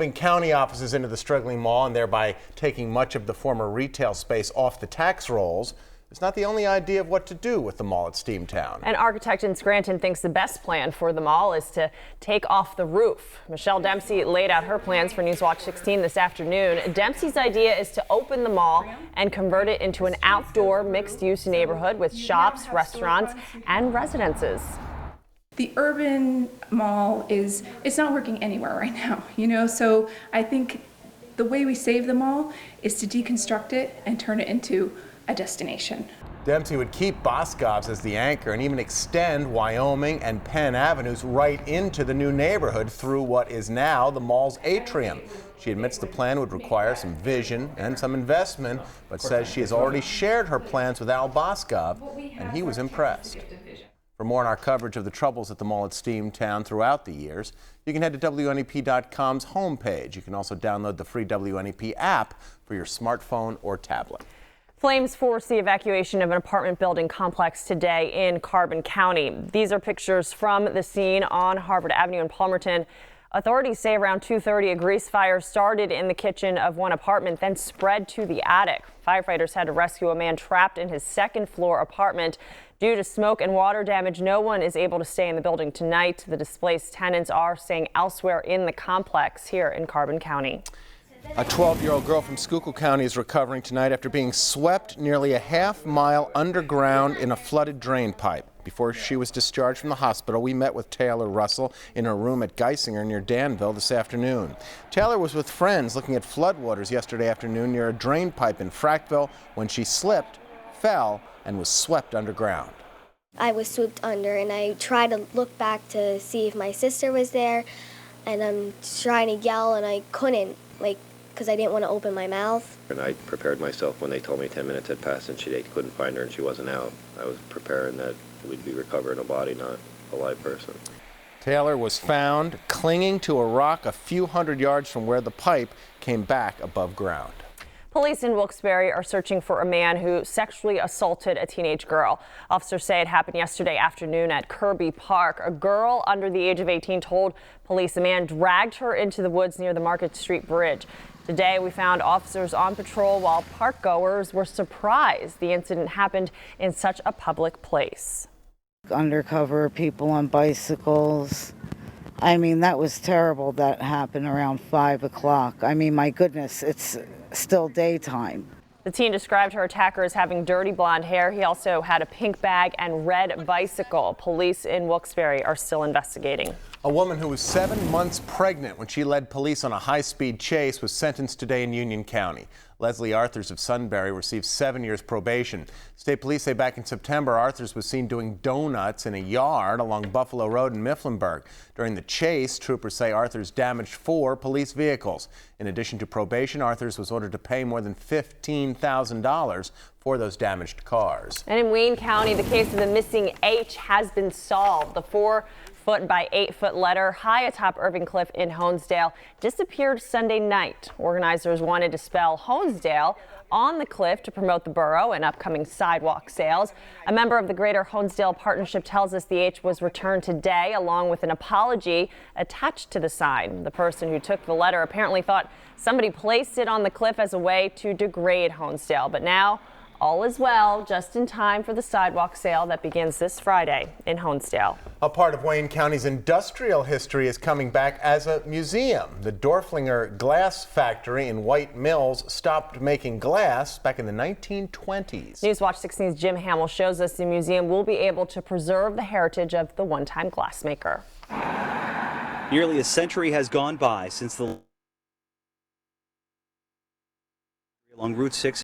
Moving county offices into the struggling mall and thereby taking much of the former retail space off the tax rolls is not the only idea of what to do with the mall at Steamtown. An architect in Scranton thinks the best plan for the mall is to take off the roof. Michelle Dempsey laid out her plans for Newswatch 16 this afternoon. Dempsey's idea is to open the mall and convert it into an outdoor mixed-use neighborhood with shops, restaurants, and residences. The urban mall it's not working anywhere right now, so I think the way we save the mall is to deconstruct it and turn it into a destination. Dempsey would keep Boscov's as the anchor and even extend Wyoming and Penn Avenues right into the new neighborhood through what is now the mall's atrium. She admits the plan would require some vision and some investment, but says she has already shared her plans with Al Boscov, and he was impressed. For more on our coverage of the troubles at the mall at Steamtown throughout the years, you can head to WNEP.com's homepage. You can also download the free WNEP app for your smartphone or tablet. Flames forced the evacuation of an apartment building complex today in Carbon County. These are pictures from the scene on Harvard Avenue in Palmerton. Authorities say around 2:30 a grease fire started in the kitchen of one apartment, then spread to the attic. Firefighters had to rescue a man trapped in his second-floor apartment. Due to smoke and water damage, no one is able to stay in the building tonight. The displaced tenants are staying elsewhere in the complex here in Carbon County. A 12-year-old girl from Schuylkill County is recovering tonight after being swept nearly a half-mile underground in a flooded drain pipe. Before she was discharged from the hospital, we met with Taylor Russell in her room at Geisinger near Danville this afternoon. Taylor was with friends looking at floodwaters yesterday afternoon near a drain pipe in Frackville when she slipped, fell, and was swept underground. I was swooped under, and I tried to look back to see if my sister was there, and I'm trying to yell, and I couldn't, because I didn't want to open my mouth. And I prepared myself when they told me 10 minutes had passed and they couldn't find her and she wasn't out. I was preparing that we'd be recovering a body, not a live person. Taylor was found clinging to a rock a few hundred yards from where the pipe came back above ground. Police in Wilkes-Barre are searching for a man who sexually assaulted a teenage girl. Officers say it happened yesterday afternoon at Kirby Park. A girl under the age of 18 told police a man dragged her into the woods near the Market Street Bridge. Today, we found officers on patrol while park goers were surprised the incident happened in such a public place. Undercover people on bicycles. I mean, that was terrible. That happened around 5 o'clock. I mean, my goodness, it's still daytime. The teen described her attacker as having dirty blonde hair. He also had a pink bag and red bicycle. Police in Wilkes-Barre are still investigating. A woman who was 7 months pregnant when she led police on a high-speed chase was sentenced today in Union County. Leslie Arthurs of Sunbury received 7 years probation. State police say back in September, Arthurs was seen doing donuts in a yard along Buffalo Road in Mifflinburg. During the chase, troopers say Arthurs damaged 4 police vehicles. In addition to probation, Arthurs was ordered to pay more than $15,000 for those damaged cars. And in Wayne County, the case of the missing H has been solved. The 4-foot by 8-foot letter high atop Irving Cliff in Honesdale disappeared Sunday night. Organizers wanted to spell Honesdale on the cliff to promote the borough and upcoming sidewalk sales. A member of the Greater Honesdale Partnership tells us the H was returned today along with an apology attached to the sign. The person who took the letter apparently thought somebody placed it on the cliff as a way to degrade Honesdale, but now all is well, just in time for the sidewalk sale that begins this Friday in Honesdale. A part of Wayne County's industrial history is coming back as a museum. The Dorflinger Glass Factory in White Mills stopped making glass back in the 1920s. Newswatch 16's Jim Hamill shows us the museum will be able to preserve the heritage of the one-time glassmaker. Nearly a century has gone by since the along Route 6